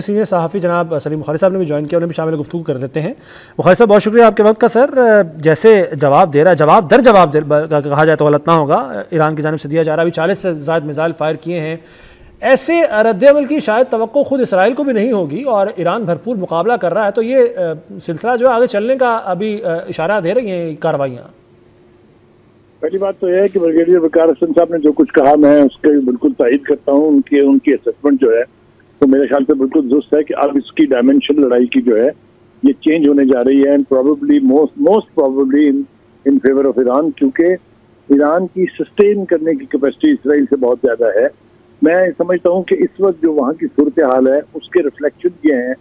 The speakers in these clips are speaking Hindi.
सीनियर सहाफ़ी जनाब सलीम बुखारी साहब ने भी ज्वाइन किया, उन्हें भी शामिल गुफ्तगू कर लेते हैं। बुखारी साहब बहुत शुक्रिया आपके वक्त का। सर जैसे जवाब दे रहा है, जवाब दर जवाब कहा जाए तो गलत ना होगा, ईरान की जानिब से दिया जा रहा है। अभी 40 से ज़्यादा मिसाइल फायर किए हैं। ऐसे रद्द-ए-अमल की शायद तवक्को खुद इसराइल को भी नहीं होगी और ईरान भरपूर मुकाबला कर रहा है, तो ये सिलसिला जो है आगे चलने का अभी इशारा दे रही हैं कार्रवाइयाँ। पहली बात तो यह है कि ब्रिगेडियर वकार हसन साहब ने जो कुछ कहा मैं उसके बिल्कुल तायद करता हूँ। उनकी असेसमेंट जो है तो मेरे ख्याल से बिल्कुल दुरुस्त है कि अब इसकी डायमेंशन लड़ाई की जो है ये चेंज होने जा रही है and probably most probably in favour of Iran, क्योंकि ईरान की सस्टेन करने की कैपेसिटी इसराइल से बहुत ज्यादा है। मैं समझता हूँ कि इस वक्त जो वहाँ की सूरत हाल है उसके रिफ्लेक्शन ये हैं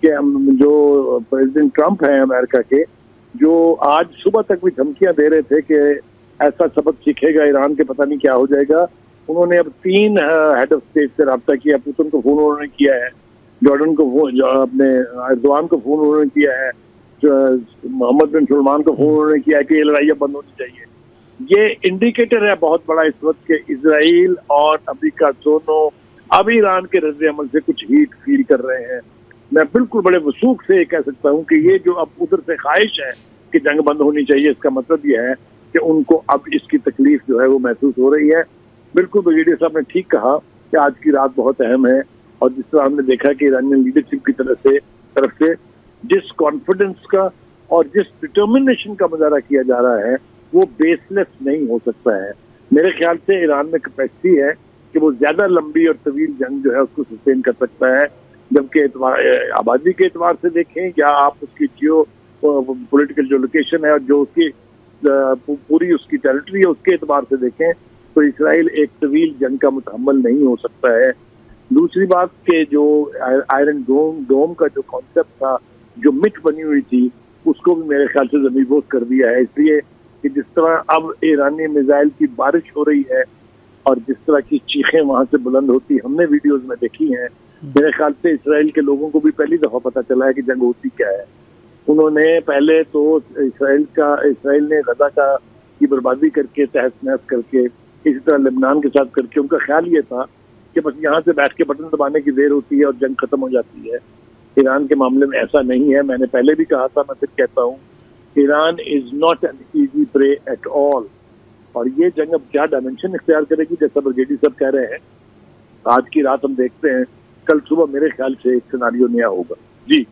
कि हम जो प्रेसिडेंट ट्रंप हैं अमेरिका के, जो आज सुबह तक भी धमकियां दे रहे थे कि ऐसा सबक सीखेगा ईरान के पता नहीं क्या हो जाएगा, उन्होंने अब 3 हेड ऑफ स्टेट से रब्ता किया। पुतिन को फोन उन्होंने किया है, जॉर्डन को फोन, अपने एर्दोगान को फोन उन्होंने किया है, मोहम्मद बिन सलमान को फोन उन्होंने किया है कि ये लड़ाई अब बंद होनी चाहिए। ये इंडिकेटर है बहुत बड़ा इस वक्त के इजराइल और अमेरिका दोनों अब ईरान के रद्द-ए-अमल से कुछ हीट फील कर रहे हैं। मैं बिल्कुल बड़े वसूख से कह सकता हूँ कि ये जो अब उधर से ख्वाहिश है कि जंग बंद होनी चाहिए, इसका मतलब ये है कि उनको अब इसकी तकलीफ जो है वो महसूस हो रही है। बिल्कुल ब्रिगेडियर साहब ने ठीक कहा कि आज की रात बहुत अहम है और जिस तरह हमने देखा कि ईरानियन लीडरशिप की तरफ से जिस कॉन्फिडेंस का और जिस डिटर्मिनेशन का मुजाहरा किया जा रहा है वो बेसलेस नहीं हो सकता है। मेरे ख्याल से ईरान में कैपेसिटी है कि वो ज्यादा लंबी और तवील जंग जो है उसको सस्टेन कर सकता है, जबकि आबादी के एतबार से देखें या आप उसकी जियो पॉलिटिकल जो लोकेशन है और जो उसकी पूरी उसकी टेरिटरी है उसके एतबार से देखें तो इसराइल एक तवील जंग का मुतहम्मल नहीं हो सकता है। दूसरी बात के जो आयरन डोम का जो कॉन्सेप्ट था, जो मिथ बनी हुई थी, उसको भी मेरे ख्याल से ज़मीनदोज़ कर दिया है। इसलिए कि जिस तरह अब ईरानी मिसाइल की बारिश हो रही है और जिस तरह की चीखें वहां से बुलंद होती हमने वीडियोस में देखी हैं, मेरे ख्याल से इसराइल के लोगों को भी पहली दफा पता चला है कि जंग होती क्या है। उन्होंने पहले तो इसराइल ने गजा का की बर्बादी करके, तहस नहस करके, इसी तरह लेबनान के साथ करके, उनका ख्याल ये था कि बस यहाँ से बैठ के बटन दबाने की देर होती है और जंग खत्म हो जाती है। ईरान के मामले में ऐसा नहीं है। मैंने पहले भी कहा था, मैं फिर कहता हूँ, Iran is not an easy prey at all. और ये जंग अब क्या डायमेंशन इख्तियार करेगी, जैसा ब्रिगेडियर साहब कह रहे हैं, आज की रात हम देखते हैं, कल सुबह मेरे ख्याल से एक सिनारियो नया होगा। जी।